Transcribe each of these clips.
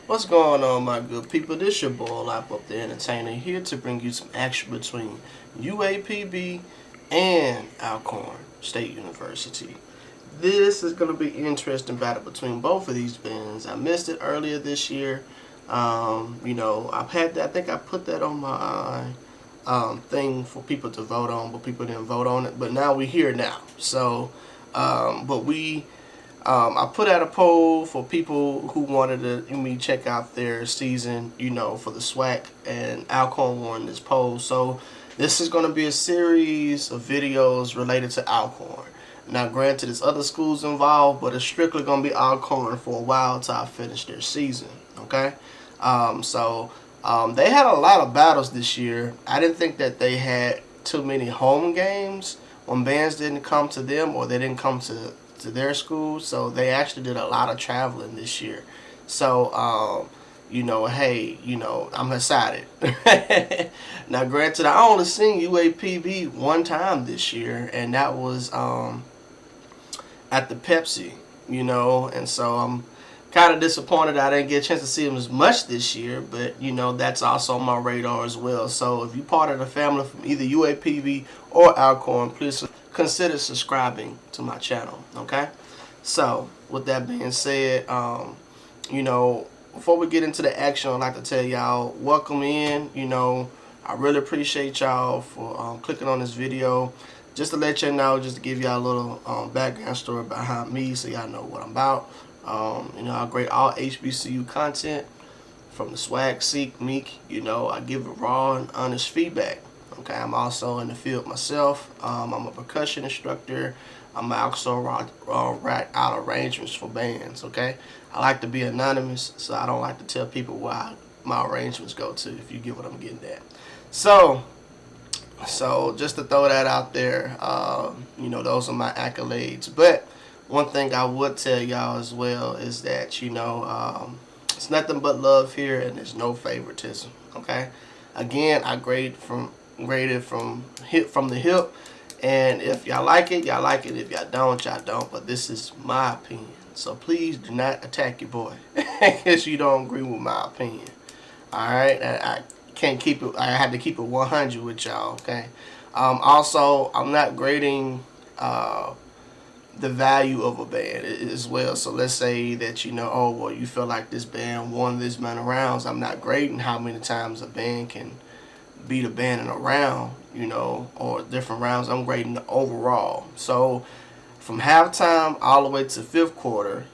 What's going on, my good people? This your boy, Lap Up the Entertainer, here to bring you some action between UAPB and Alcorn State University. This is going to be an interesting battle between both of these bands. I missed it earlier this year. I've had that. I think I put that on my thing for people to vote on, but people didn't vote on it. But now we're here now. So, I put out a poll for people who wanted to check out their season, for the SWAC, and Alcorn won this poll. So this is going to be a series of videos related to Alcorn. Now, granted, there's other schools involved, but it's strictly going to be Alcorn for a while till I finish their season. Okay, they had a lot of battles this year. I didn't think that they had too many home games when bands didn't come to them or they didn't come to their school, so they actually did a lot of traveling this year. So, I'm excited. Now, granted, I only seen UAPB one time this year, and that was at the Pepsi, and so I'm kind of disappointed I didn't get a chance to see them as much this year, but that's also on my radar as well. So if you're part of the family from either UAPB or Alcorn, please consider subscribing to my channel. Okay, so with that being said, before we get into the action, I'd like to tell y'all welcome in. I really appreciate y'all for clicking on this video. Just to let you know, just to give y'all a little background story behind me, so y'all know what I'm about. I grade all HBCU content from the swag, seek, meek. I give it raw and honest feedback. Okay, I'm also in the field myself. I'm a percussion instructor. I'm also write out arrangements for bands. Okay, I like to be anonymous, so I don't like to tell people where my arrangements go to, if you get what I'm getting at. So just to throw that out there, those are my accolades. But one thing I would tell y'all as well is that it's nothing but love here, and there's no favoritism. Okay, again, I graded from the hip, and if y'all like it, y'all like it. If y'all don't, y'all don't. But this is my opinion, so please do not attack your boy because you don't agree with my opinion. All right, I can't keep it. I had to keep it 100 with y'all. Okay. Also, I'm not grading the value of a band as well. So let's say that you feel like this band won this many rounds. I'm not grading how many times a band can beat a band in a round, or different rounds. I'm grading the overall. So from halftime all the way to fifth quarter,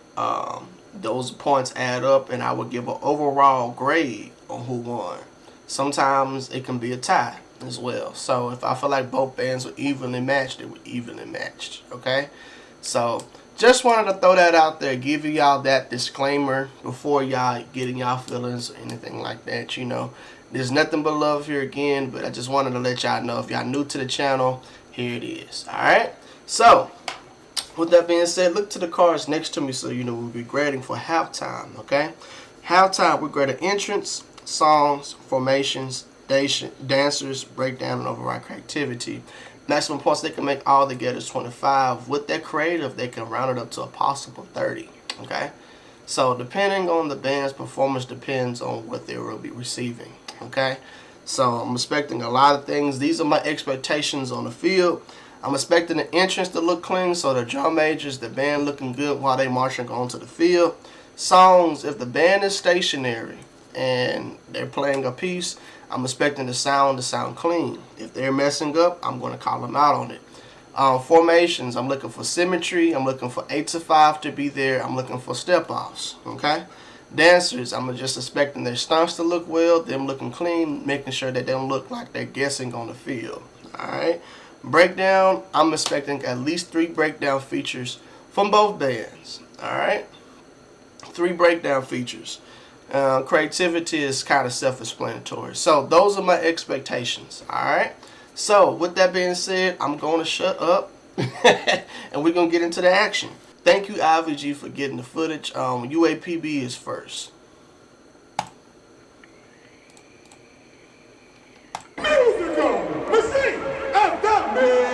those points add up, and I would give an overall grade on who won. Sometimes it can be a tie as well. So if I feel like both bands were evenly matched, they were evenly matched. Okay. So just wanted to throw that out there, give y'all that disclaimer before y'all getting y'all feelings or anything like that. There's nothing but love here again, but I just wanted to let y'all know, if y'all new to the channel, here it is. Alright? So, with that being said, look to the cards next to me so we'll be grading for halftime. Okay? Halftime, we're grading entrance, songs, formations, dancers, breakdown, and overall creativity. Maximum points they can make all together is 25. With that creative, they can round it up to a possible 30. Okay? So depending on the band's performance depends on what they will be receiving. Okay? So I'm expecting a lot of things. These are my expectations on the field. I'm expecting the entrance to look clean, so the drum majors, the band looking good while they marching onto the field. Songs, if the band is stationary and they're playing a piece, I'm expecting the sound to sound clean. If they're messing up, I'm going to call them out on it. Formations, I'm looking for symmetry. I'm looking for 8 to 5 to be there. I'm looking for step-offs. Okay? Dancers, I'm just expecting their stunts to look well, them looking clean, making sure that they don't look like they're guessing on the field. Alright? Breakdown, I'm expecting at least 3 breakdown features from both bands. Alright? 3 breakdown features. Creativity is kind of self-explanatory. So those are my expectations. Alright? So with that being said, I'm going to shut up and we're going to get into the action. Thank you, IVG, for getting the footage. UAPB is first. Musical machine of the man.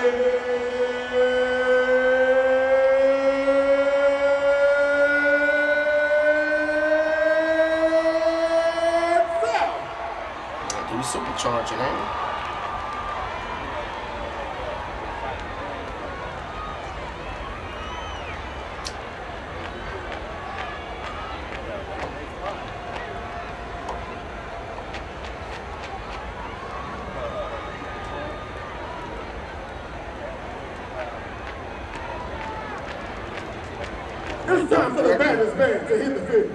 It's time for the baddest band to hit the field.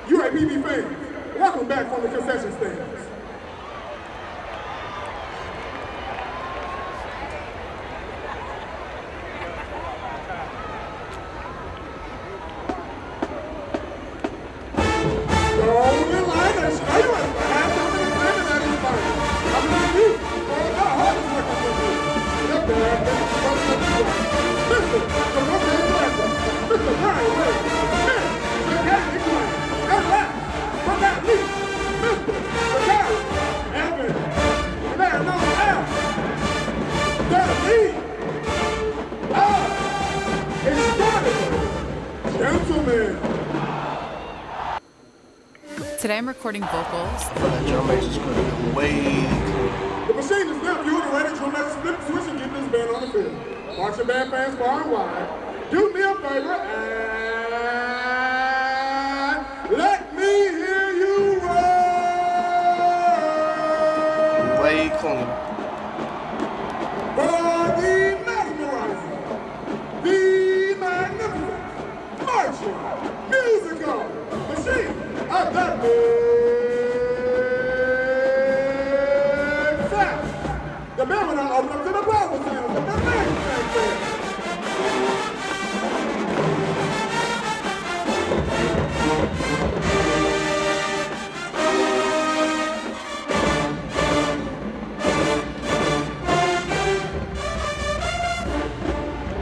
UAPB fans, welcome back from the concession stands. Today I'm recording vocals. That drum bass is going to be way. The machine is now fueled and ready to let us flip the switch and get this band on the field. Marching band fans far and wide, do me a favor and let me hear you roar. Way clean. For the mesmerizing, the magnificent, marching, musical machine of the big sound. The band will now open up to the Bible sound of the next band.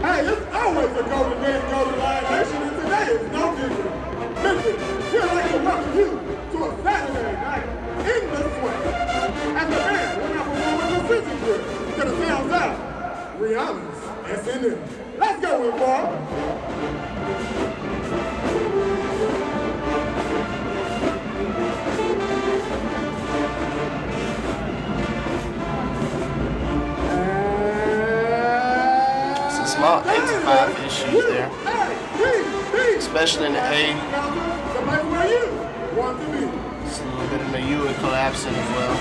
Hey, it's always a golden day in Golden Lion Nation, and today is no different. Listen, we'd like to welcome you to a Saturday night in the swing. As the band will now perform a precision drill to the sounds of Rihanna's S&M. Let's go, Alcorn. Some small 8 to 5 issues there, especially in the A. The place where you want to be. It's a little bit in the U and collapsing as well.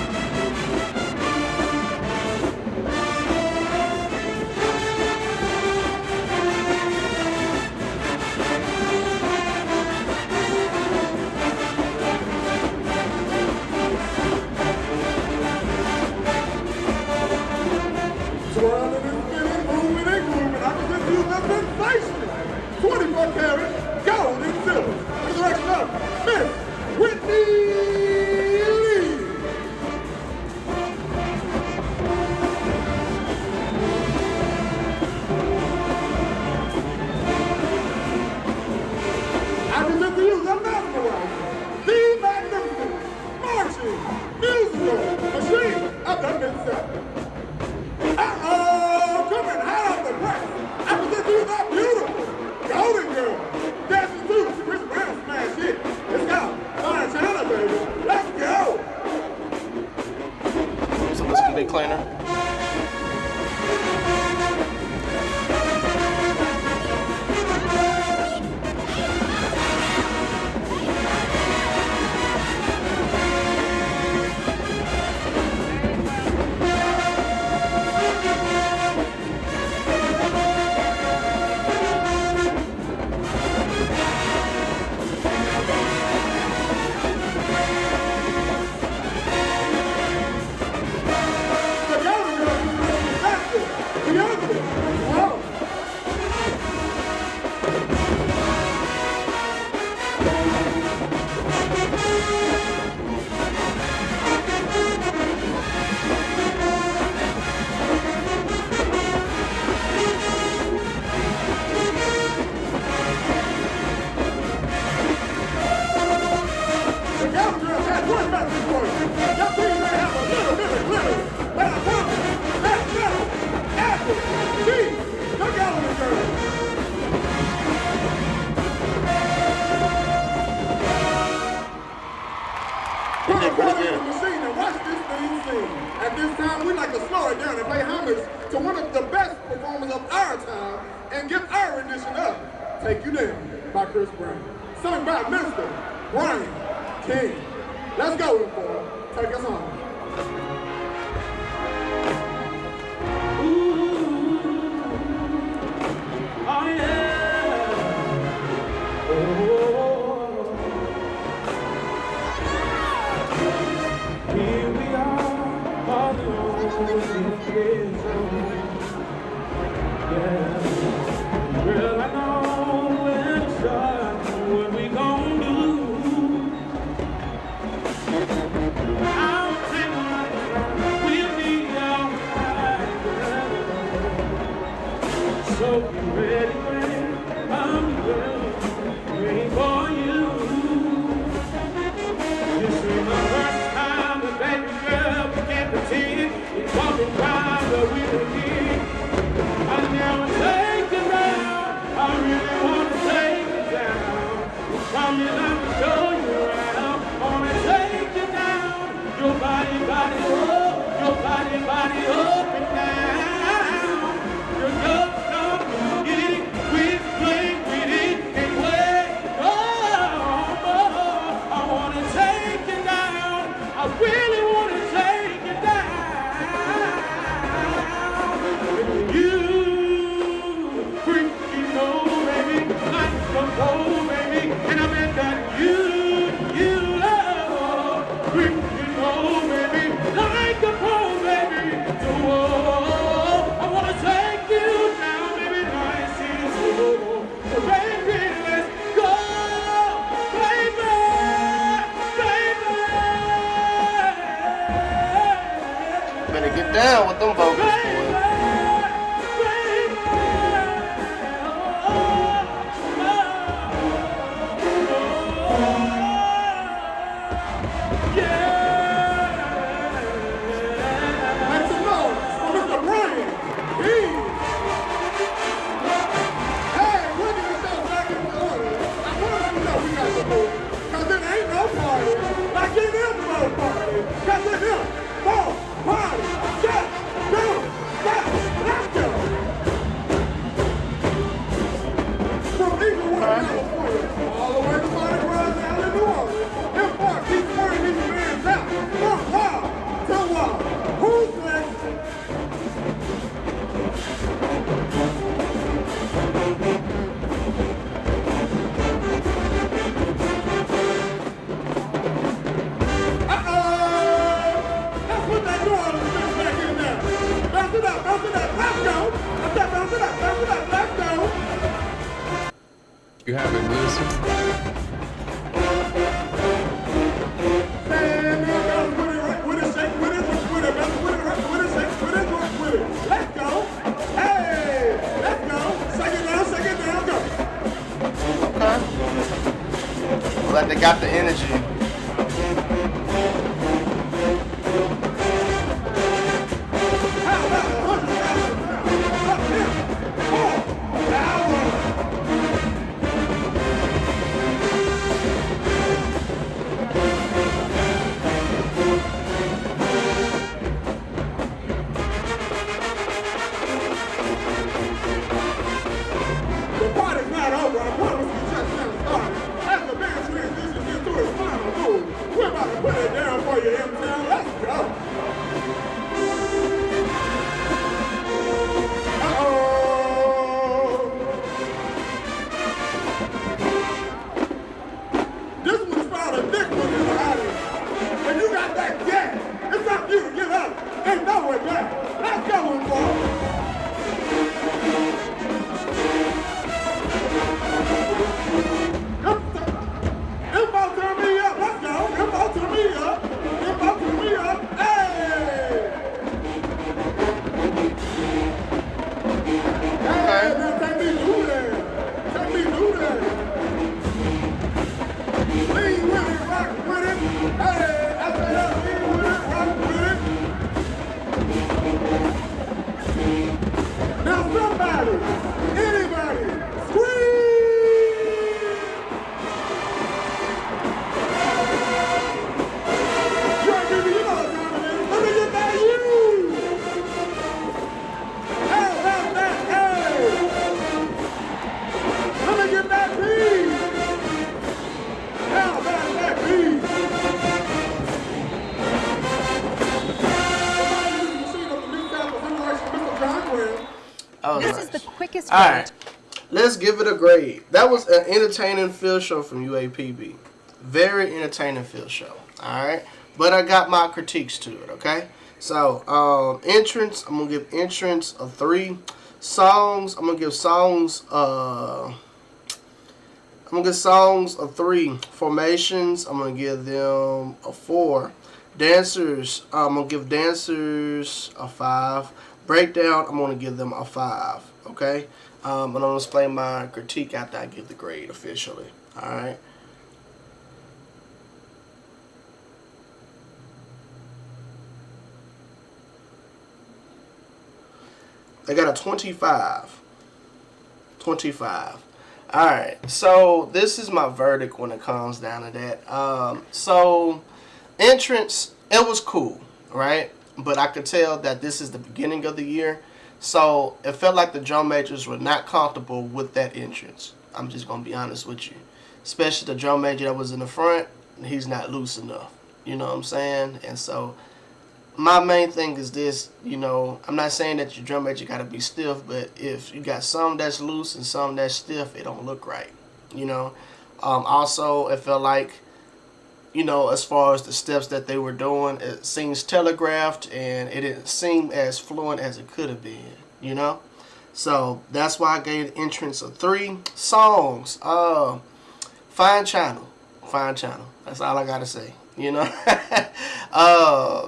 Swirling and spinning, moving and grooving. I present to you the sensational 24 karat gold and silver in the direction of Miss Whitney Lee. I present to you the mesmerizing, the magnificent, marching, musical machine of the Mid-South. Coming out of the press, I present to you that beautiful golden girl, dancing to Chris Brown smash hit. It's called Fine China, baby. Let's go. So this can be cleaner. At this time, we'd like to slow it down and pay homage to one of the best performers of our time and give our rendition of Take You Down by Chris Brown, sung by Mr. Brian King. Let's go, Alcorn. Take us home. Oh yeah. Well, I know where to start, what we gon' do. I'll take my time, we'll be alright. So be ready when I'm ready, waiting for you. This ain't the first time the baby girl began to pretend it's walking around the wheel again. I never take you down, I really want to take you down. You promise I'm to show you around, I wanna take you down. Your body, up and down. You're just not get it, quit playing with it, and wait. Oh, I wanna take you down, I really wanna take you down. You freaking old baby, like a pole baby, and I bet that you love freaking old baby, like a pole baby. So I wanna take you down, baby, nice and slow. So baby, let's go, baby, baby. Better get down with them vocals, boy. All the way to Mardi Gras down in New Orleans. If Mark keeps wearing these bands out, from wild to wild. Who's next? Let's put that New Orleans bitch back in there. Bounce it up, let's go. I said bounce it up, let's go. You haven't listened. Let's go. Hey, let's go. Shake it down, go. Okay. Like they got the energy. The party's not over. I promise you just now started. As the band transitions into its final move, we're about to put it down for you, M-Town. Let's go. This one's found a thick one in the audience. And you got that gas. It's up to you to get up. Ain't nowhere back. Let's go, boy. Info turn me up. Let's go. Info turn me up. Info turn me up. Hey! Hey, now take me through there. Take me through there. Lean with it, rock with it. Hey, I said that. Lean with it, rock with it. Now somebody, anybody, scream! You know what time it is. Let me get that you! Hey, that's that, hey! Let me get that beat! How about that beat? Somebody using the machine of the new sample simulation, Mr. John Graham. Oh, This nice. is the quickest All route. right, let's give it a grade. That was an entertaining field show from UAPB. Very entertaining field show. All right, but I got my critiques to it. Okay, So, entrance, I'm gonna give entrance a 3. Songs, I'm gonna give songs a 3. Formations, I'm gonna give them a 4. Dancers, I'm gonna give dancers a 5. Breakdown, I'm gonna give them a 5. Okay, and I'm gonna explain my critique after I give the grade officially. All right. They got a 25. 25. Alright, so this is my verdict when it comes down to that. So, entrance, it was cool, right? But I could tell that this is the beginning of the year. So, it felt like the drum majors were not comfortable with that entrance. I'm just going to be honest with you. Especially the drum major that was in the front, he's not loose enough. You know what I'm saying? And so, my main thing is this, you know, I'm not saying that your drum major got to be stiff, but if you got some that's loose and some that's stiff, it don't look right, you know. Also, it felt like, you know, as far as the steps that they were doing, it seems telegraphed and it didn't seem as fluent as it could have been, you know. So that's why I gave the entrance a 3. Songs, fine channel. That's all I got to say. You know,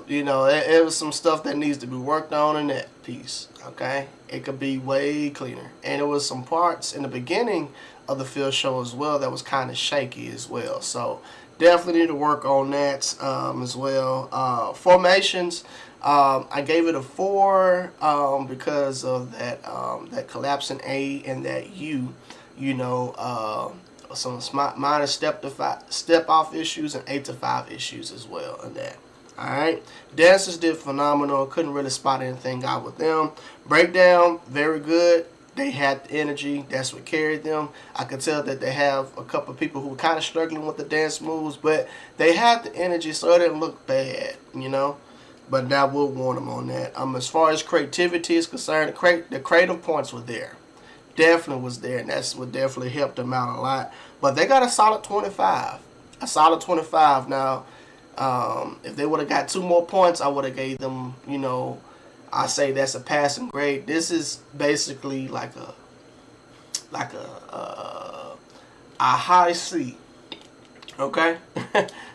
you know, it was some stuff that needs to be worked on in that piece. Okay, it could be way cleaner, and it was some parts in the beginning of the field show as well that was kind of shaky as well. So definitely need to work on that as well. Formations, I gave it a 4 because of that that collapsing A and that U. You know. Some minor step off issues and 8 to 5 issues as well in that. Alright. Dancers did phenomenal. Couldn't really spot anything out with them. Breakdown, very good. They had the energy. That's what carried them. I could tell that they have a couple of people who were kind of struggling with the dance moves, but they had the energy, so it didn't look bad, you know. But that would warn them on that. As far as creativity is concerned, the creative points were there. Definitely was there, and that's what definitely helped them out a lot. But they got a solid 25. A solid 25. Now, if they would have got 2 more points, I would have gave them, you know, I say that's a passing grade. This is basically like a high C. Okay?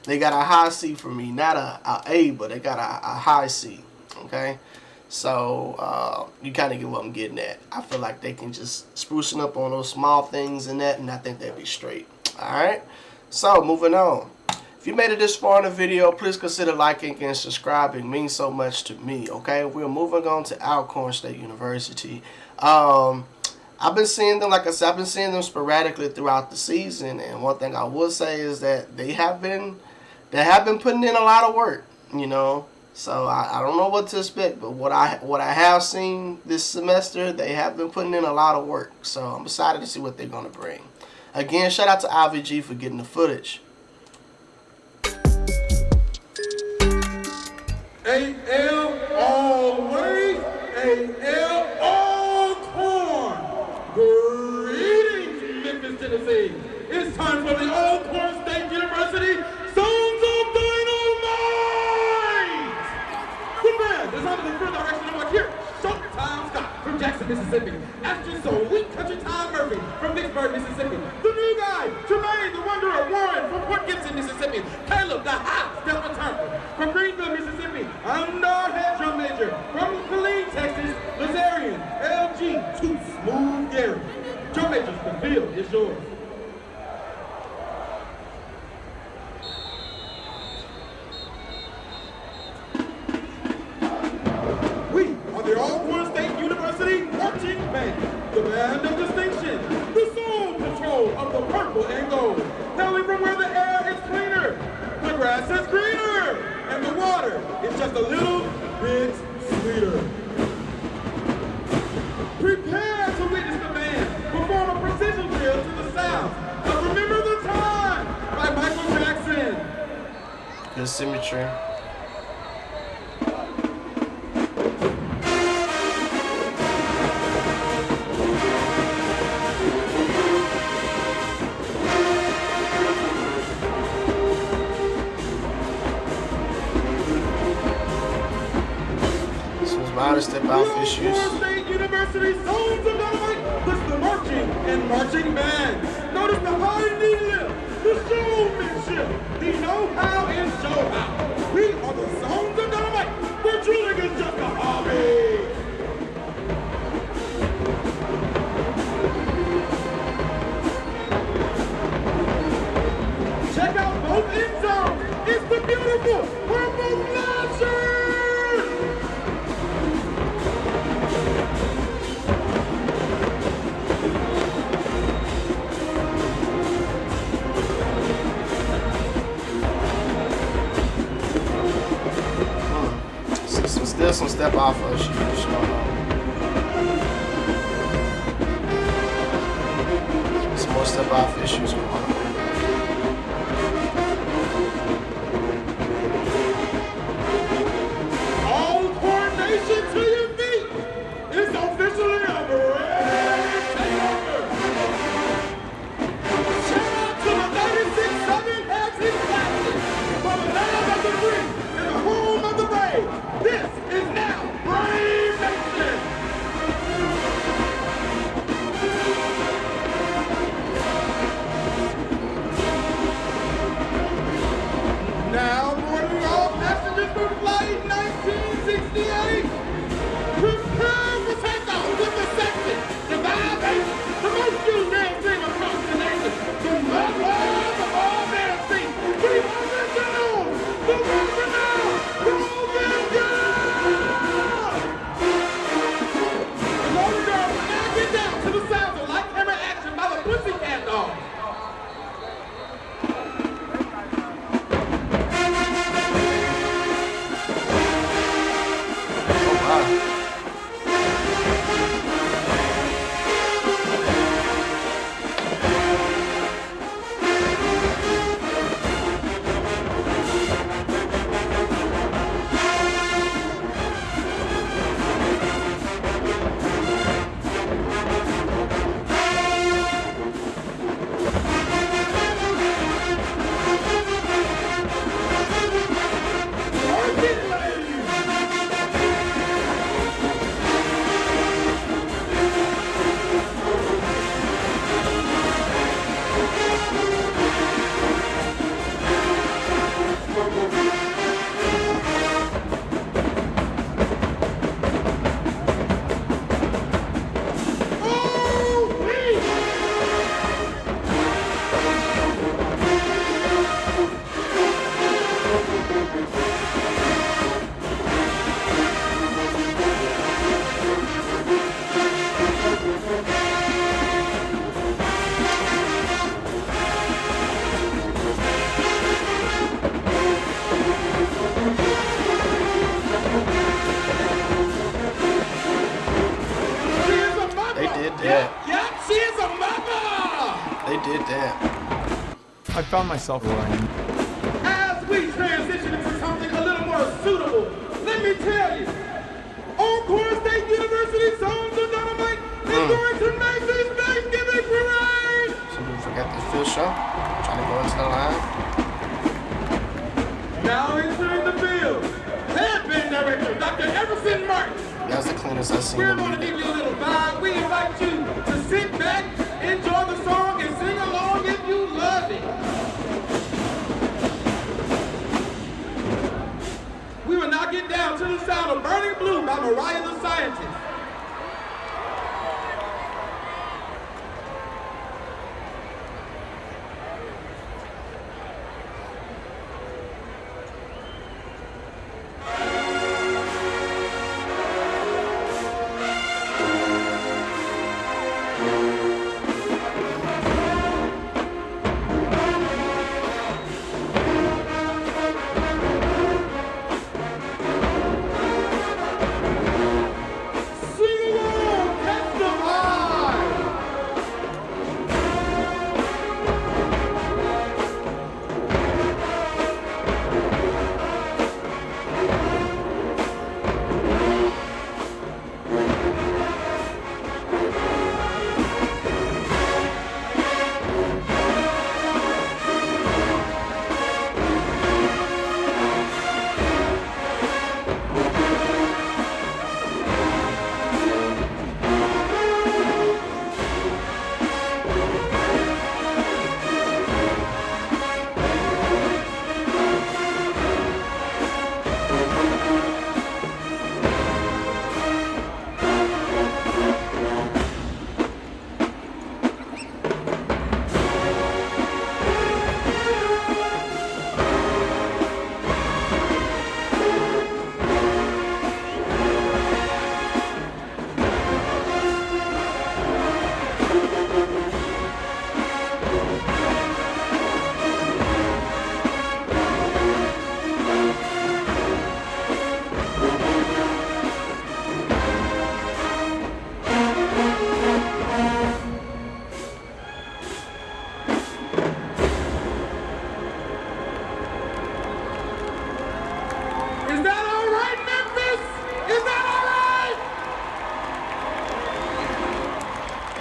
They got a high C for me. Not a A, but they got a high C. Okay? So, you kind of get what I'm getting at. I feel like they can just sprucing up on those small things and that, and I think they'd be straight. Alright? So, moving on. If you made it this far in the video, please consider liking and subscribing. It means so much to me, okay? We're moving on to Alcorn State University. I've been seeing them, like I said, I've been seeing them sporadically throughout the season, and one thing I will say is that they have been putting in a lot of work, you know. So I don't know what to expect, but what I have seen this semester, they have been putting in a lot of work. So I'm excited to see what they're gonna bring. Again, shout out to IVG for getting the footage. AL always, AL Alcorn. Greetings, Memphis, Tennessee. It's time for the Alcorn State University Sons of Dyn-o-Mite. The band is under the front direction of here, Showtime Scott from Jackson, Mississippi. Ashton Soul, Weak Country Time Murphy from Vicksburg, Mississippi. The new guy, Jermaine the Wanderer Warren from Port Gibson, Mississippi. Caleb the Hot Stepper Turner from Greenville, Mississippi. And our head drum major from Killeen, Texas, Lazarian LG Too Smooth Gary. Drum majors, the field is yours. We are the Alcorn State University Marching Band, the band of distinction, the soul patrol of the purple and gold, hailing from where the air is cleaner, the grass is greener, and the water is just a little bit sweeter. Prepare to witness the band perform a precision drill to the sound of Remember the Time by Michael Jackson. Good symmetry. out issues. Alcorn State University Zones of Dynamite puts the marching and marching band. Notice the high knee lift, the showmanship, the know-how and show-how. We are the Zones of Dynamite, where drilling is just a hobby. Check out both end zones. It's the beautiful purple flashers. Still some step off issues going on. Some more step off issues going on. Alcorn Nation to your feet. It's officially a great takeover. Shout out to the 96-7 Taxi Classic from the land of the free and the home of the brave. This is now Brave Nation. Now boarding all passengers for flight 1968. Prepare for takeoff with the sexy, the vibrant, the most used dancing across the nation. The mother of all dancing. We want to know the world now. Golden Girl! The Golden Girl will now get down to the sounds of light camera action by the Pussycat Dolls. Yep, she is a mother! They did that. I found myself lying. As we transition into something a little more suitable, let me tell you, Alcorn State University Zones of Dynamite is going to make this Thanksgiving parade! Somebody forgot the field show. Trying to go into the line. Now entering the field, headband director, Dr. Everson Martin. That's the cleanest I've seen We're them going to do. give you a little vibe. We invite you to sit back, enjoy the song, and sing along if you love it. We will now get down to the sound of Burning Blue by Mariah the Scientist.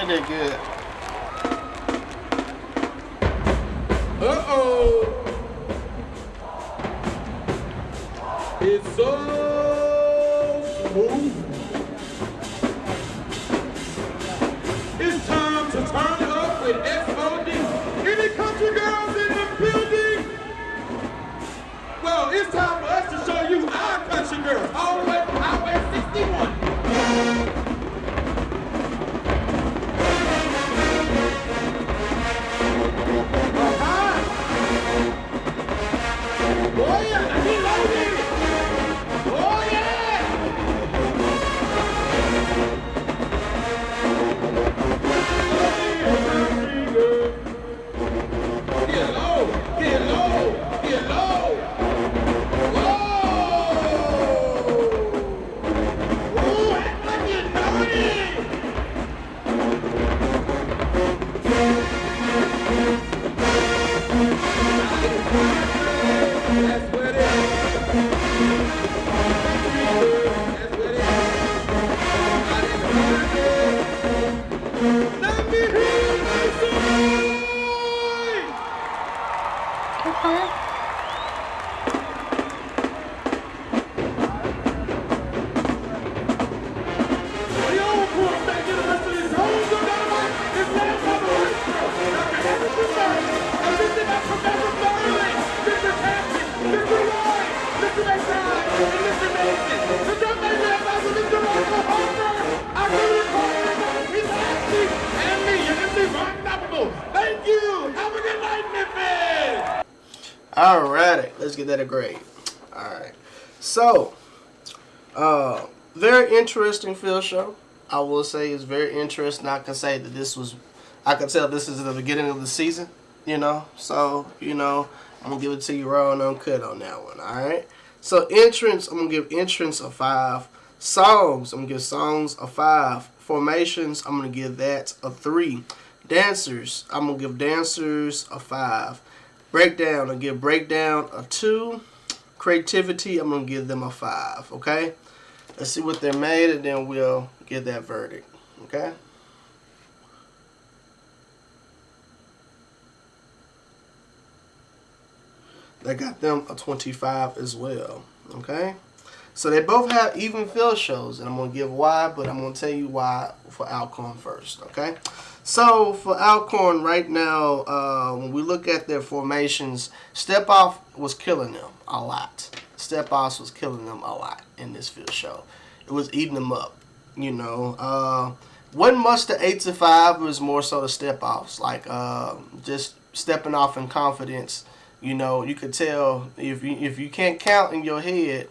They did good. Uh-oh. It's so smooth. It's time to turn it up with SOD. Any country girls in the building? Well, it's time for us to show you our country girls all the way from Highway 61. Oh yeah, let me load it. Oh yeah. Get low, get low, get low. Whoa. Ooh, act like you know it. That's what it is. That's what it is. Let me hear you make some noise. Okay. Well, y'all want to pull back in the rest of these hoes on dynamite? It's last time the right girl. Now, Mr. Burns, and Mr. Professor Burley, Mr. Hampton, Mr. Roy, Mr. McBride, and Mr. Mason. The drum major and Mr. Michael Harper. Our community coordinator, He's Ashley, and me, your MC Unstoppable. Thank you. Have a good night, Memphis. Alrighty, let's get that a grade. Alright. So, very interesting field show. I will say it's very interesting. I can say that I can tell this is the beginning of the season, you know. So, you know, I'm going to give it to you raw and uncut on that one, alright? So, entrance, I'm going to give entrance a 5. Songs, I'm going to give songs a 5. Formations, I'm going to give that a 3. Dancers, I'm going to give dancers a 5. Breakdown, I'll give breakdown a 2. Creativity, I'm going to give them a 5, okay? Let's see what they're made, and then we'll get that verdict, okay? They got them a 25 as well, okay? So they both have even field shows, and I'm going to give why, but I'm going to tell you why for Alcorn first, okay? So for Alcorn right now, when we look at their formations, step off was killing them a lot. Step off was killing them a lot in this field show. It was eating them up, you know. Wasn't much the 8 to 5, it was more so the step offs, like just stepping off in confidence. You know, you could tell if you can't count in your head,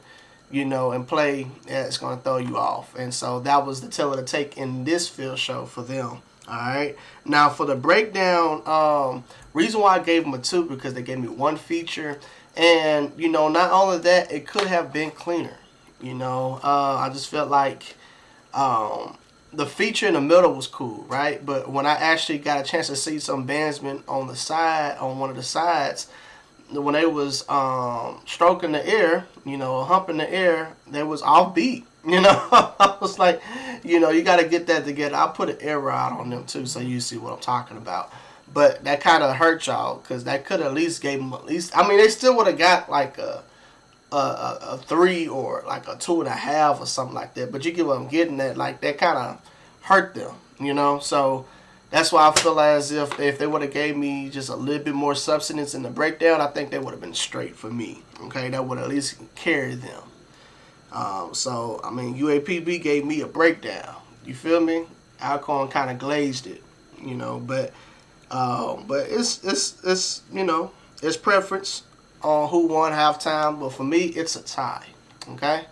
you know, and play, it's going to throw you off. And so that was the tell of the take in this field show for them. All right. Now for the breakdown, reason why I gave them a 2 because they gave me one feature, and you know, not only that, it could have been cleaner. You know, I just felt like the feature in the middle was cool, right? But when I actually got a chance to see some bandsmen on the side, on one of the sides, when they was stroking the air, you know, humping the air, they was off beat. You know, I was like, you know, you got to get that together. I'll put an error out on them too, so you see what I'm talking about. But that kind of hurt y'all, because that could at least gave them at least. I mean, they still would have got like a 3 or like a 2.5 or something like that. But you get what I'm getting at. Like that kind of hurt them, you know. So that's why I feel as if they would have gave me just a little bit more substance in the breakdown, I think they would have been straight for me. Okay, that would at least carry them. So I mean, UAPB gave me a breakdown. You feel me? Alcorn kind of glazed it, you know. But it's you know, it's preference on who won halftime. But for me, it's a tie. Okay.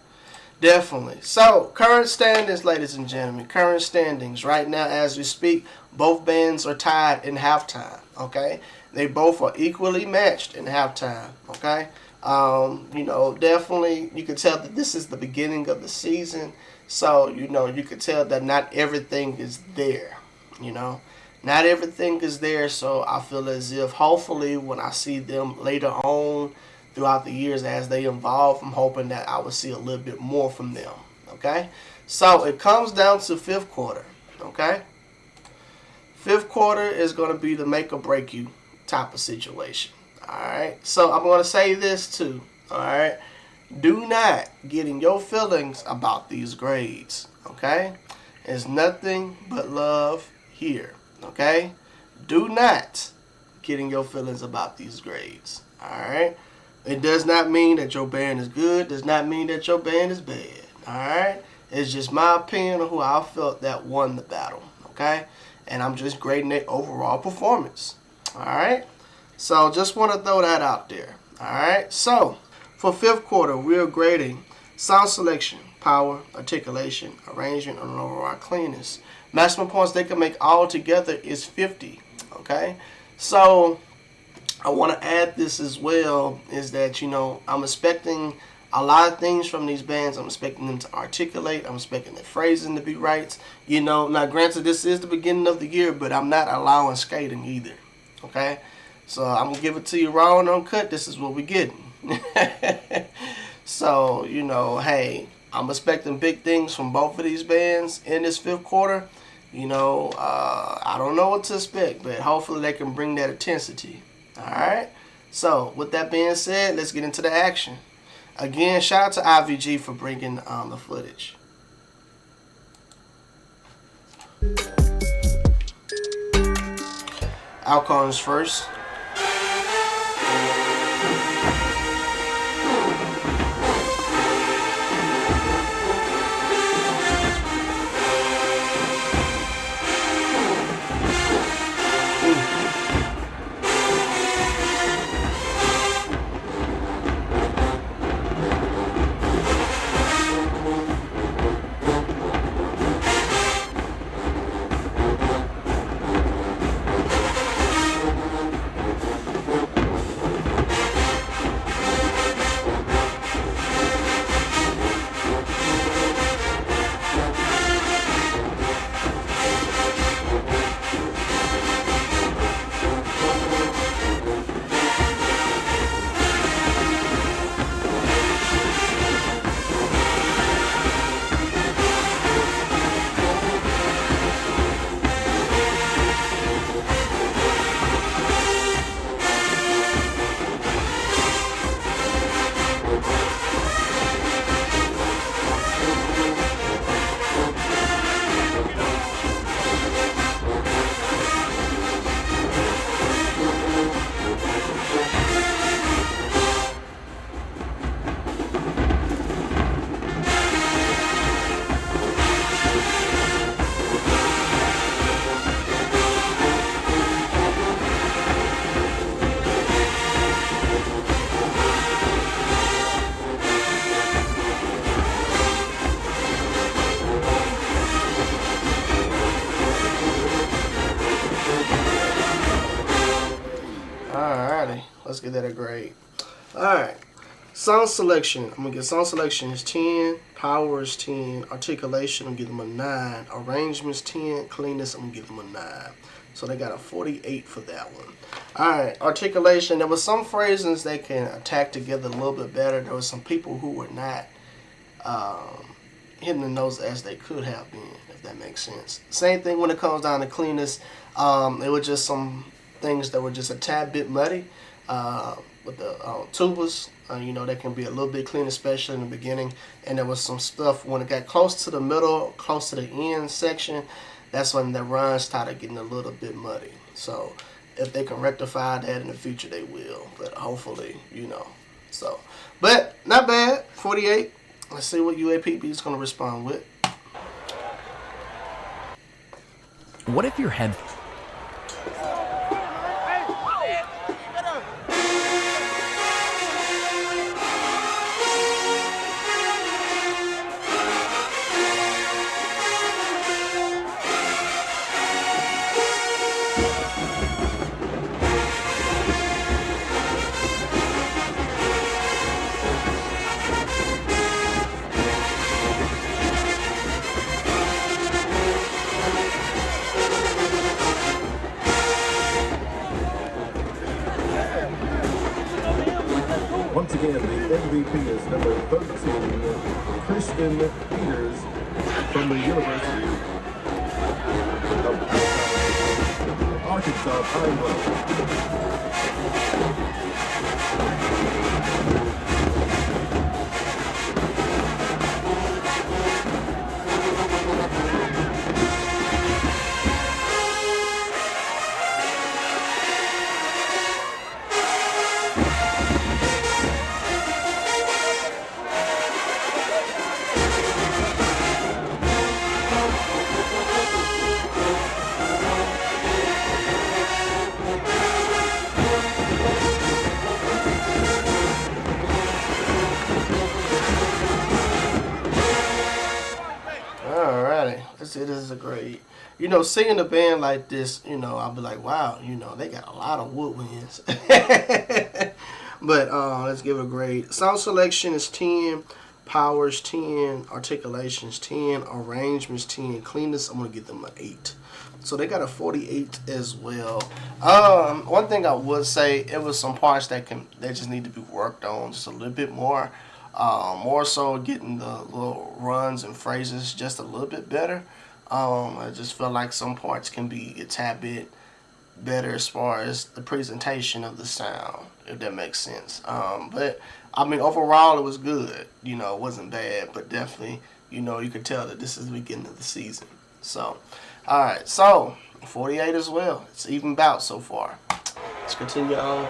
Definitely. So, current standings, ladies and gentlemen. Current standings. Right now, as we speak, both bands are tied in halftime. Okay? They both are equally matched in halftime. Okay? You know, definitely, you can tell that this is the beginning of the season. So, you know, you can tell that not everything is there. You know? Not everything is there. So, I feel as if, hopefully, when I see them later on, throughout the years as they evolve, I'm hoping that I will see a little bit more from them. Okay? So it comes down to 5th quarter. Okay? Fifth quarter is going to be the make or break you type of situation. Alright, so I'm going to say this too. Alright, do not get in your feelings about these grades. Okay, it's nothing but love here. Okay, do not get in your feelings about these grades. Alright, it does not mean that your band is good, does not mean that your band is bad. Alright, it's just my opinion of who I felt that won the battle. Okay, and I'm just grading their overall performance. Alright, so just want to throw that out there. Alright, so for fifth quarter, we're grading sound selection, power, articulation, arrangement, and overall cleanness. Maximum points they can make all together is 50. Okay, so I want to add this as well, is that, you know, I'm expecting a lot of things from these bands. I'm expecting them to articulate. I'm expecting the phrasing to be right. You know, now granted, this is the beginning of the year, but I'm not allowing skating either. Okay, so I'm going to give it to you raw and uncut. This is what we're getting. So, you know, hey, I'm expecting big things from both of these bands in this fifth quarter. You know, I don't know what to expect, but hopefully they can bring that intensity. Alright, so with that being said, let's get into the action. Again, shout out to IVG for bringing the footage. Alcorn's first. Alrighty, let's get that a grade. Alright, sound selection. I'm going to get sound selection is 10, power is 10, articulation, I'm going to give them a 9, arrangements 10, cleanness, I'm going to give them a 9. So they got a 48 for that one. Alright, articulation. There was some phrasings they can attack together a little bit better. There was some people who were not hitting the notes as they could have been, if that makes sense. Same thing when it comes down to cleanness. It was just some things that were just a tad bit muddy with the tubas. You know, they can be a little bit clean, especially in the beginning. And there was some stuff when it got close to the middle, close to the end section, that's when the runs started getting a little bit muddy. So if they can rectify that in the future, they will. But hopefully, you know. So, but not bad. 48. Let's see what UAPB is going to respond with. What if your head... Once again, the MVP is number 13, Christian Peters from the University of Alcorn. It's all time. Alrighty, let's see. This is a great. You know, singing a band like this, you know, I'll be like, wow, you know, they got a lot of woodwinds. But let's give it a grade. Sound selection is 10, powers 10, articulations 10, arrangements 10, cleanness I'm gonna give them an 8. So they got a 48 as well. One thing I would say, it was some parts that just need to be worked on just a little bit more. More so getting the little runs and phrases just a little bit better. I just feel like some parts can be a tad bit better as far as the presentation of the sound, if that makes sense. But I mean, overall it was good. You know, it wasn't bad, but definitely, you know, you could tell that this is the beginning of the season. So, all right, so 48 as well. It's even bout so far. Let's continue on.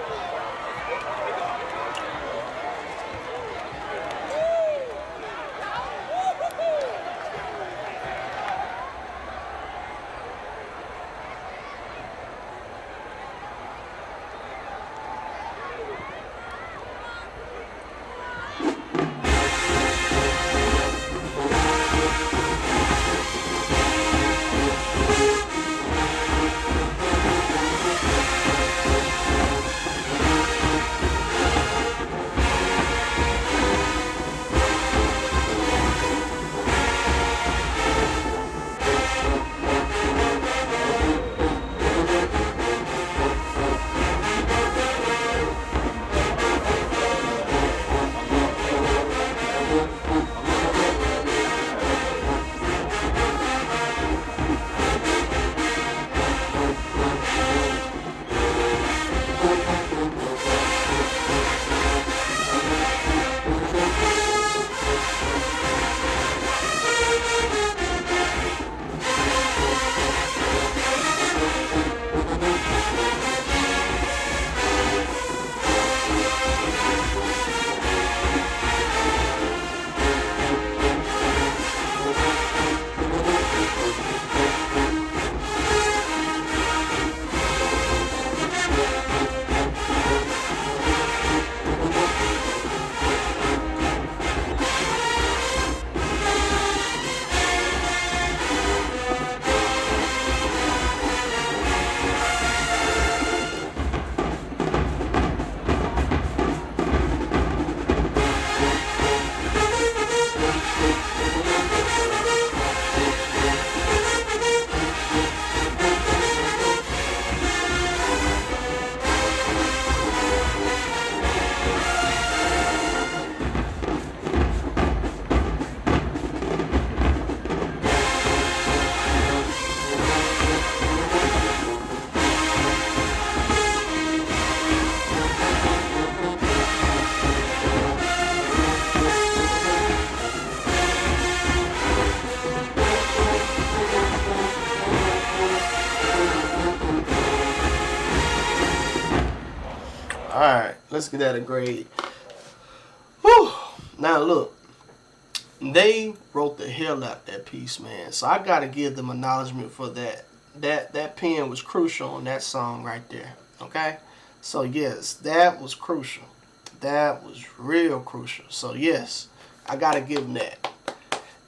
Alright, let's get that a grade. Whew. Now look, they wrote the hell out that piece, man. So I gotta give them acknowledgement for that. That pen was crucial on that song right there. Okay? So yes, that was crucial. That was real crucial. So yes, I gotta give them that.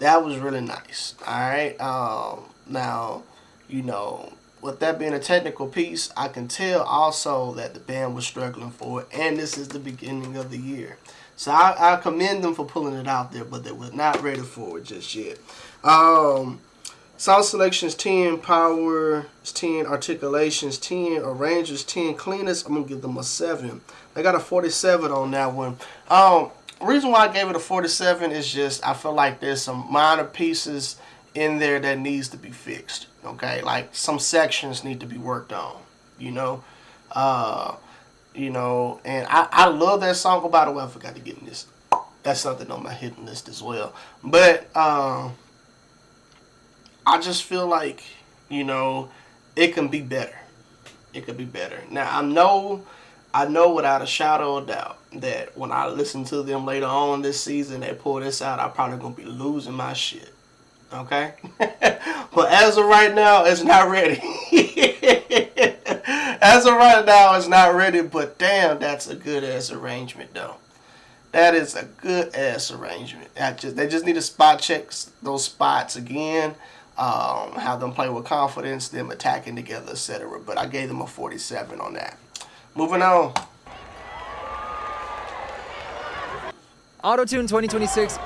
That was really nice. Alright. Now, you know, with that being a technical piece, I can tell also that the band was struggling for it, and this is the beginning of the year. So I commend them for pulling it out there, but they were not ready for it just yet. Sound selection is 10, power is 10, articulations 10, arrangements 10, cleanness, I'm going to give them a 7. I got a 47 on that one. Reason why I gave it a 47 is just I feel like there's some minor pieces in there that needs to be fixed. Okay, like some sections need to be worked on. And I love that song. Oh, by the way, I forgot to get in this. That's something on my hidden list as well. But I just feel like, it can be better. It could be better. Now, I know without a shadow of doubt that when I listen to them later on this season, they pull this out, I'm probably going to be losing my shit. Okay? But as of right now, it's not ready. As of right now, it's not ready, but damn, that's a good-ass arrangement, though. That is a good-ass arrangement. They just need to spot check those spots again, have them play with confidence, them attacking together, etc. But I gave them a 47 on that. Moving on. Auto-Tune 2026.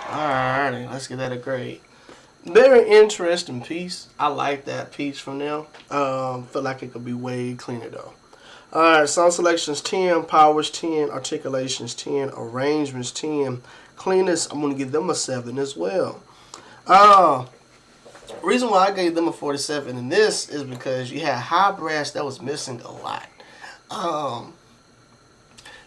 Alrighty, let's give that a grade. Very interesting piece. I like that piece from them. Feel like it could be way cleaner though. Alright, song selections 10, powers 10, articulations 10, arrangements 10. Cleanness, I'm gonna give them a 7 as well. Reason why I gave them a 47 in this is because you had high brass that was missing a lot.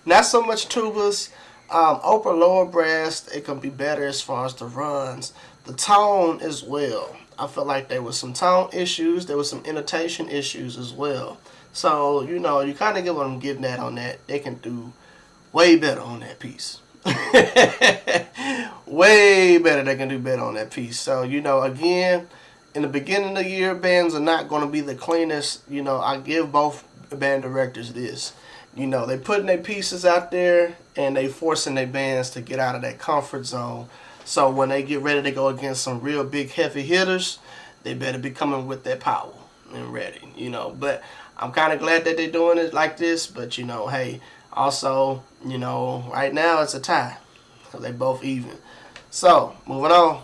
Not so much tubas. Upper lower brass, it can be better as far as the runs. The tone as well. I felt like there was some tone issues. There was some intonation issues as well. So, you kind of get what I'm getting at on that. They can do way better on that piece. Way better. They can do better on that piece. So, again, in the beginning of the year, bands are not going to be the cleanest. I give both band directors this. They putting their pieces out there and they forcing their bands to get out of that comfort zone. So when they get ready to go against some real big heavy hitters, they better be coming with that power and ready, But I'm kind of glad that they're doing it like this. But, hey, also, right now it's a tie because they both even. So, moving on.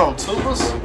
on, tubas.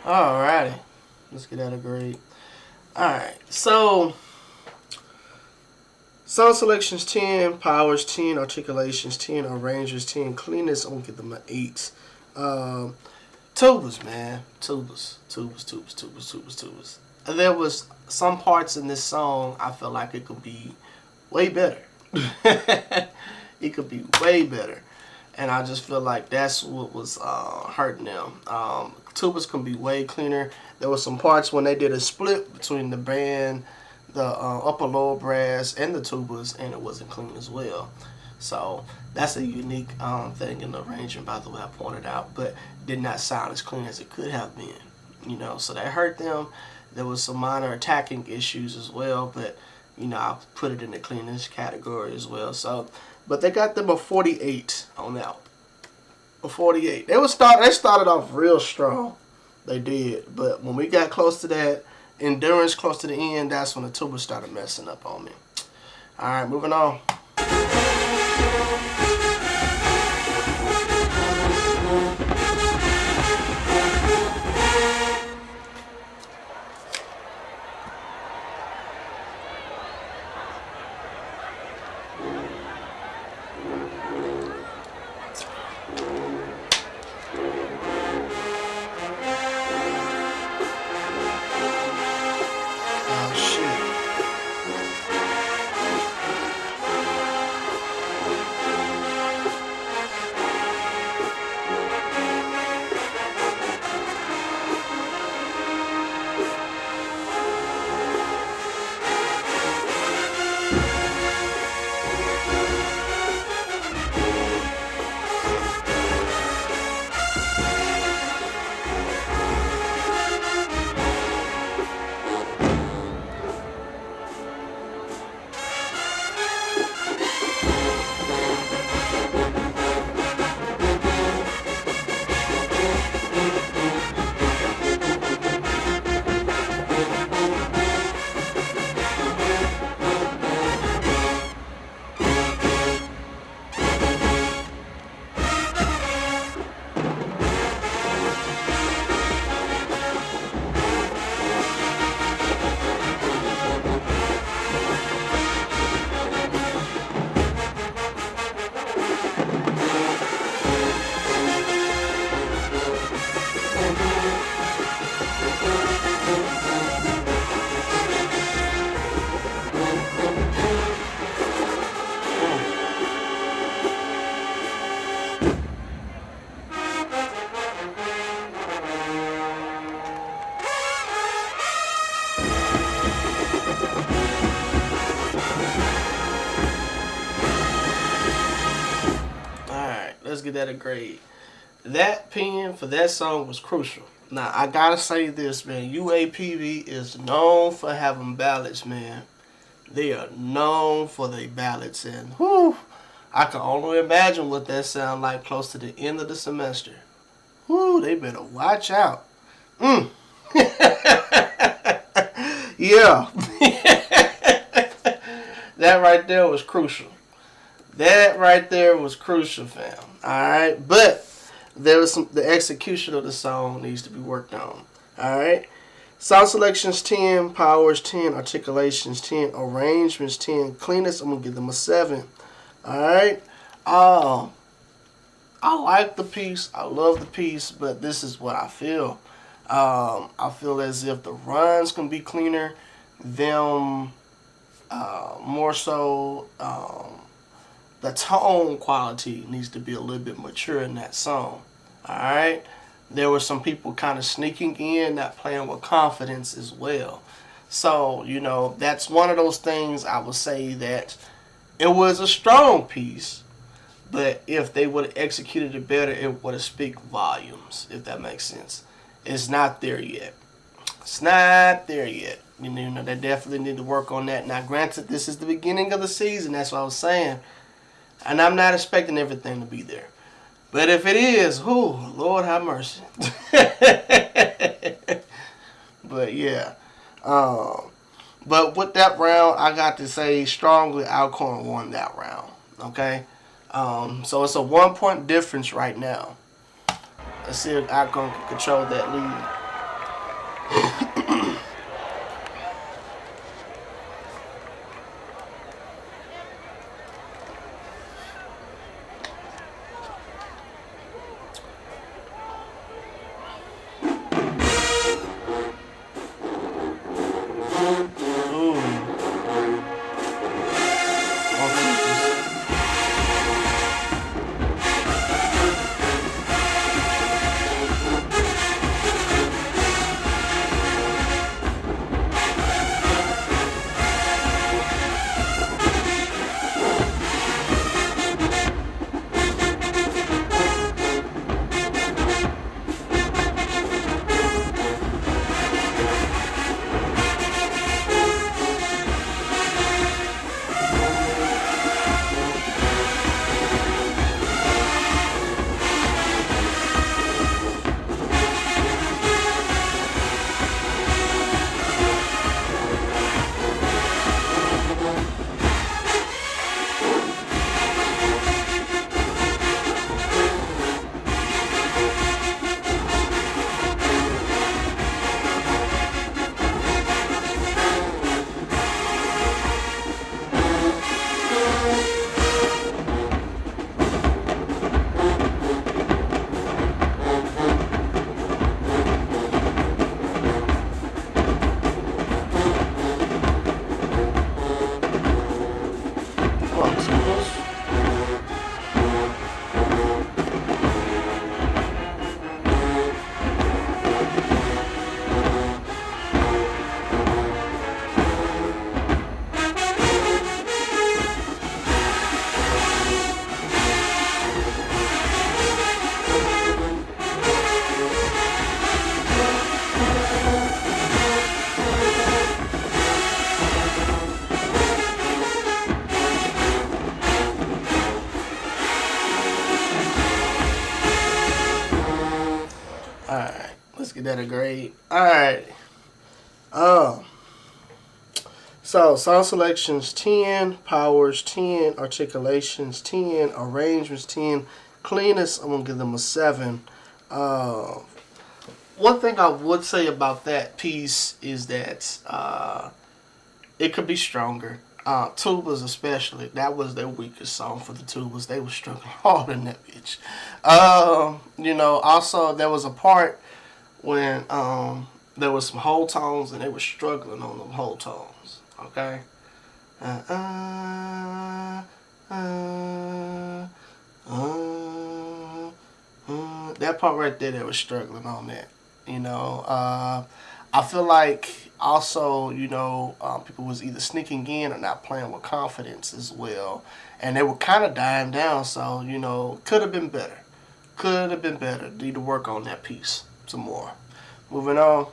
Alrighty, let's get out of grade. Alright, so sound selections 10, powers 10, articulations 10, arrangements 10, cleanness, I'm gonna give them an 8. Tubas, man, tubas. And there was some parts in this song I felt like it could be way better. It could be way better. And I just feel like that's what was hurting them. Tubas can be way cleaner. There were some parts when they did a split between the band, the upper lower brass, and the tubas, and it wasn't clean as well. So that's a unique thing in the arrangement, by the way, I pointed out, but did not sound as clean as it could have been. You know, so that hurt them. There was some minor attacking issues as well, but you know, I put it in the cleanest category as well. So, but they got them a 48 on that. A 48. They started off real strong. They did, but when we got close to that endurance, close to the end, that's when the tuba started messing up on me. All right, moving on. Let's get that a grade. That pen for that song was crucial. Now, I gotta say this, man. UAPB is known for having ballads, man. They are known for their ballads. And, whew, I can only imagine what that sound like close to the end of the semester. Whew, they better watch out. Yeah. That right there was crucial. That right there was crucial, fam. Alright? But there was the execution of the song needs to be worked on. Alright? Sound selections 10, powers 10, articulations 10, arrangements 10, cleanness, I'm going to give them a 7. Alright? I like the piece. I love the piece, but this is what I feel. I feel as if the runs can be cleaner. Them more so the tone quality needs to be a little bit mature in that song. Alright? There were some people kind of sneaking in, not playing with confidence as well. So, you know, that's one of those things I would say that it was a strong piece, but if they would have executed it better, it would have speak volumes, if that makes sense. It's not there yet. It's not there yet. You know, they definitely need to work on that. Now, granted, this is the beginning of the season. That's what I was saying. And I'm not expecting everything to be there. But if it is, whoo, Lord have mercy. But yeah. But with that round, I got to say strongly Alcorn won that round. Okay? So it's a 1 point difference right now. Let's see if Alcorn can control that lead. Alright, let's get that a grade. Alright. So song selections 10, powers 10, articulations 10, arrangements 10, cleanness, I'm gonna give them a 7. One thing I would say about that piece is that it could be stronger. Tubas especially, that was their weakest song for the tubas. They were struggling hard in that bitch. You know, also there was a part when there was some whole tones and they were struggling on them whole tones. Okay? That part right there, they were struggling on that. You know, I feel like also, you know, people was either sneaking in or not playing with confidence as well. And they were kind of dying down, so, you know, could have been better. Could have been better. Need to work on that piece some more. Moving on.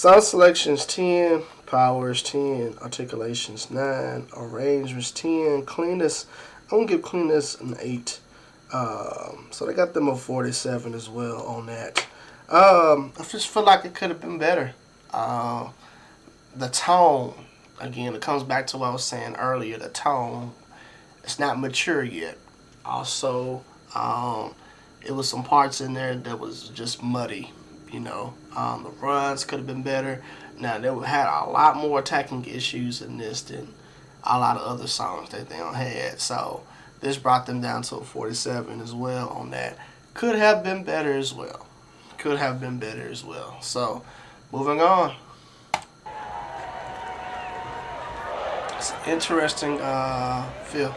Sound selections 10, powers 10, articulations 9, arrangements 10, cleanness. I'm gonna give cleanness an 8. So they got them a 47 as well on that. I just feel like it could have been better. The tone, again, it comes back to what I was saying earlier. The tone, it's not mature yet. Also, it was some parts in there that was just muddy. The runs could have been better. Now, they had a lot more attacking issues in this than a lot of other songs that they had. So this brought them down to a 47 as well on that. Could have been better as well. Could have been better as well. So, moving on. It's an interesting feel.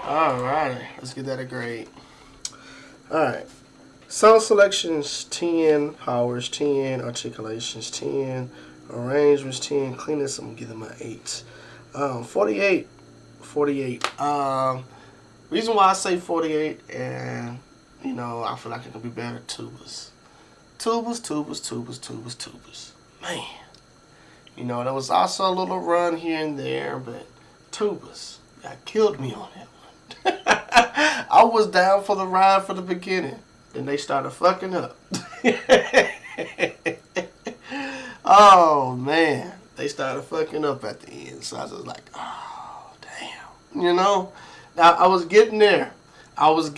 Alright, let's get that a grade. Alright. Sound selections 10, powers 10, articulations 10, arrangements 10, cleanness, I'm gonna give them an 8. 48. Reason why I say 48, and I feel like it could be better, tubas. Tubas. Man. There was also a little run here and there, but tubas got killed me on that one. I was down for the ride for the beginning. Then they started fucking up. Oh, man. They started fucking up at the end. So I was just like, oh, damn. Now, I was getting there. I was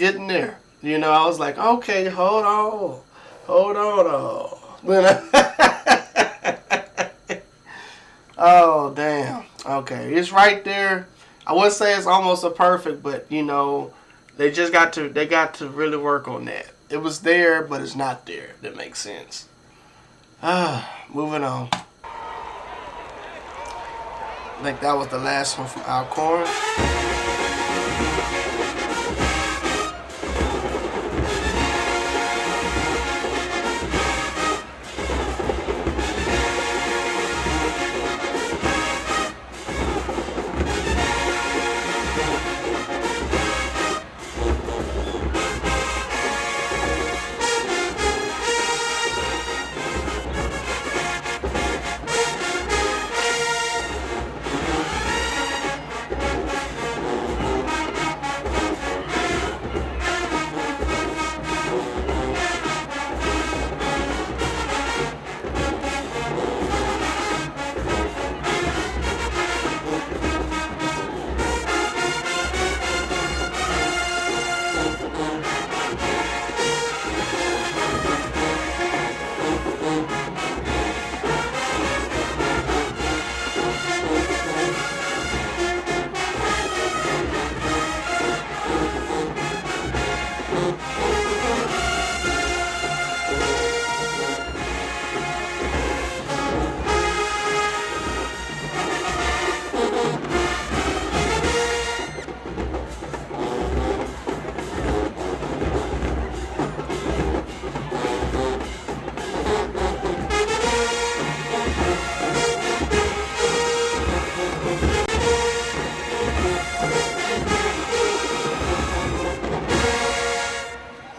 like, okay, hold on. Oh, damn. Okay, it's right there. I wouldn't say it's almost a perfect, but they got to really work on that. It was there, but it's not there. That makes sense. Moving on. I think that was the last one from Alcorn.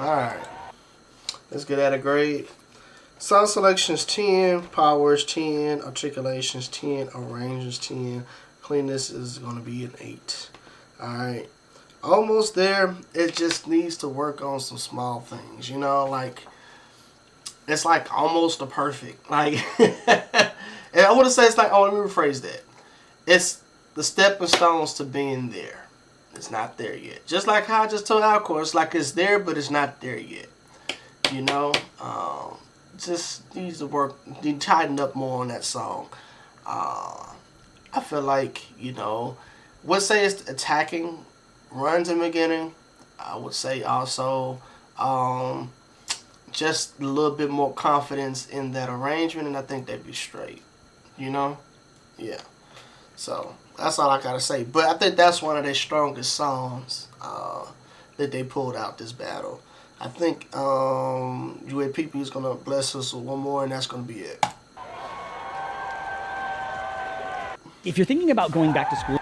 Alright, let's get at a grade. Sound selections 10, powers 10, articulations 10, arrangements 10, cleanness is going to be an 8. Alright, almost there. It just needs to work on some small things, you know, like it's like almost a perfect. Like, and I want to say it's like, oh, let me rephrase that. It's the stepping stones to being there. It's not there yet. Just like how I just told Alcorn, it's like it's there, but it's not there yet. You know, just needs to work, need to tighten up more on that song. I feel like, you know, would say it's attacking runs in the beginning. I would say also just a little bit more confidence in that arrangement, and I think they'd be straight. You know? Yeah. So that's all I gotta say. But I think that's one of their strongest songs that they pulled out this battle. I think UAPB is gonna bless us with one more, and that's gonna be it. If you're thinking about going back to school,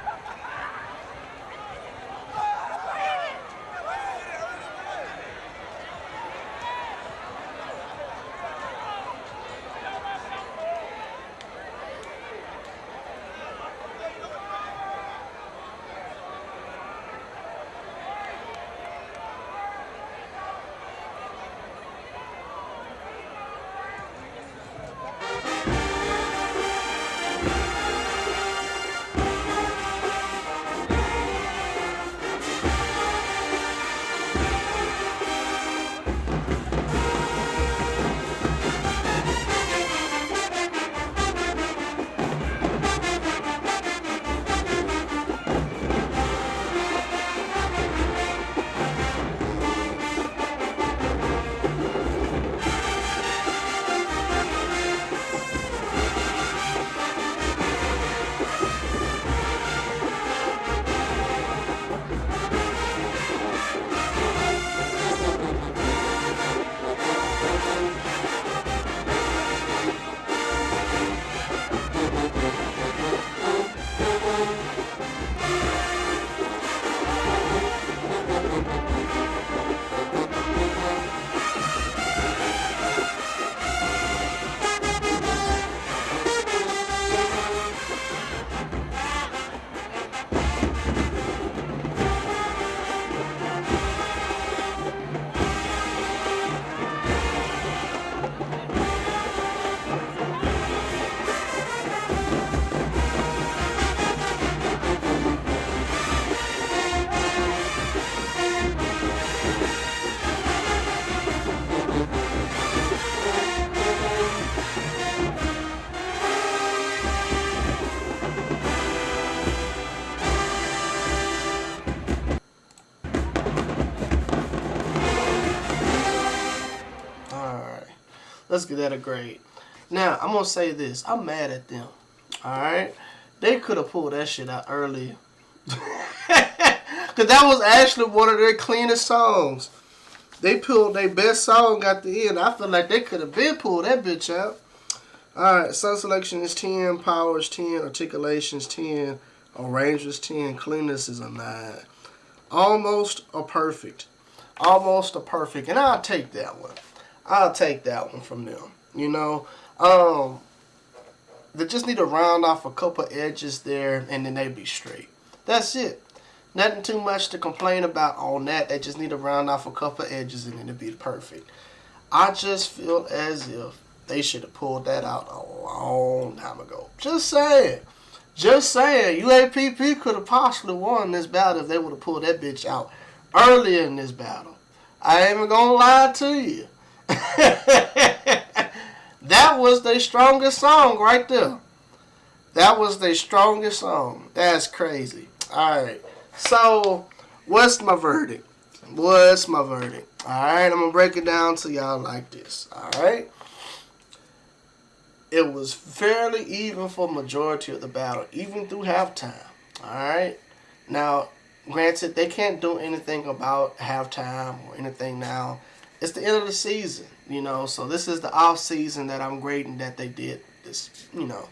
Let's get that a grade. Now, I'm going to say this. I'm mad at them. Alright? They could have pulled that shit out earlier. Because that was actually one of their cleanest songs. They pulled their best song at the end. I feel like they could have been pulled that bitch out. Alright, sound selection is 10, power is 10, articulation is 10, arrangements 10, cleanness is a 9. Almost a perfect. Almost a perfect. And I'll take that one. I'll take that one from them. You know, they just need to round off a couple edges there, and then they be straight. That's it. Nothing too much to complain about on that. They just need to round off a couple edges, and then it'll be perfect. I just feel as if they should have pulled that out a long time ago. Just saying. Just saying. UAPB could have possibly won this battle if they would have pulled that bitch out earlier in this battle. I ain't even gonna lie to you. That was their strongest song right there. That was their strongest song. That's crazy. Alright. So, what's my verdict? What's my verdict? Alright, I'm going to break it down to y'all like this. Alright? It was fairly even for majority of the battle, even through halftime. Alright? Now, granted, they can't do anything about halftime or anything now. It's the end of the season, you know, so this is the off season that I'm grading that they did this, you know,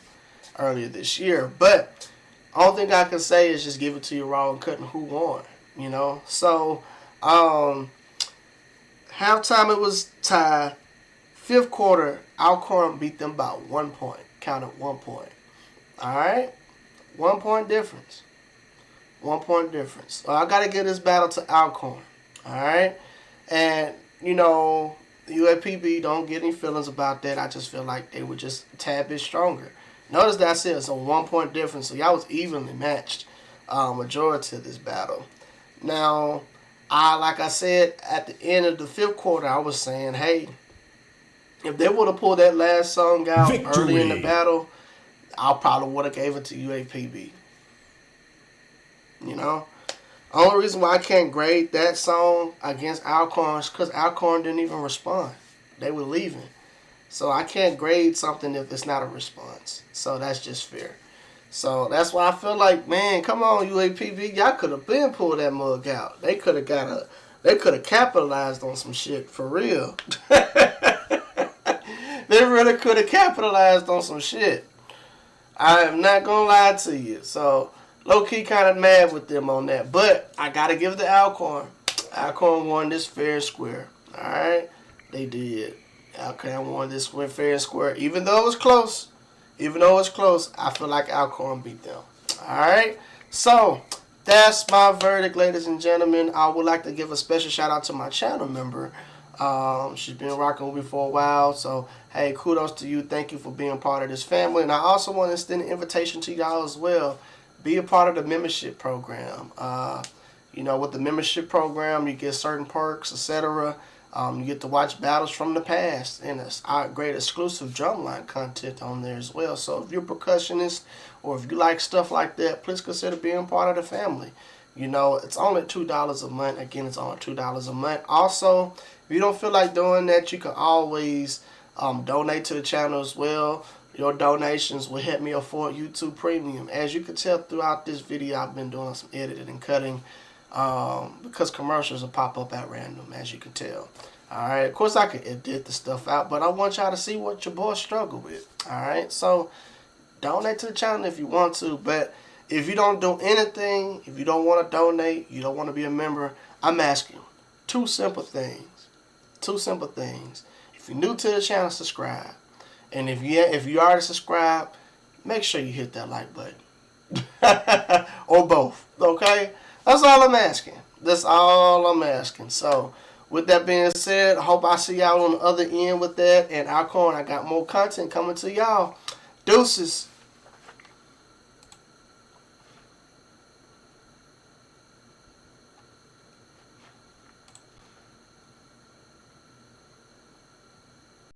earlier this year. But only thing I can say is just give it to you raw and cut and who won, you know. So, halftime it was tied. Fifth quarter, Alcorn beat them by 1 point. Counted 1 point. Alright? 1 point difference. 1 point difference. So I got to give this battle to Alcorn. Alright? And, you know, the UAPB don't get any feelings about that. I just feel like they were just a tad bit stronger. Notice that I said it's a 1 point difference. So y'all was evenly matched majority of this battle. Now, like I said, at the end of the fifth quarter, I was saying, hey, if they would have pulled that last song out early in the battle, I probably would have gave it to UAPB. You know? Only reason why I can't grade that song against Alcorn is because Alcorn didn't even respond. They were leaving. So I can't grade something if it's not a response. So that's just fair. So that's why I feel like, man, come on, UAPB, y'all could have been pulled that mug out. They could have capitalized on some shit for real. They really could have capitalized on some shit. I am not gonna lie to you. So low-key kind of mad with them on that. But I got to give it to Alcorn. Alcorn won this fair and square. Alright? They did. Alcorn won this fair and square. Even though it was close. I feel like Alcorn beat them. Alright? So, that's my verdict, ladies and gentlemen. I would like to give a special shout out to my channel member. She's been rocking with me for a while. So, hey, kudos to you. Thank you for being part of this family. And I also want to extend an invitation to y'all as well. Be a part of the membership program. You know, with the membership program, you get certain perks, etc. You get to watch battles from the past, and it's great exclusive drumline content on there as well. So if you're a percussionist or if you like stuff like that, please consider being part of the family. You know, it's only $2 a month. Again, it's only $2 a month. Also, if you don't feel like doing that, you can always donate to the channel as well. Your donations will help me afford YouTube Premium. As you can tell throughout this video, I've been doing some editing and cutting because commercials will pop up at random, as you can tell. Alright, of course I can edit the stuff out, but I want y'all to see what your boy struggle with. Alright, so donate to the channel if you want to, but if you don't do anything, if you don't want to donate, you don't want to be a member, I'm asking two simple things. Two simple things. If you're new to the channel, subscribe. And if you already subscribed, make sure you hit that like button. Or both. Okay? That's all I'm asking. That's all I'm asking. So, with that being said, I hope I see y'all on the other end with that. And Alcorn, I got more content coming to y'all. Deuces.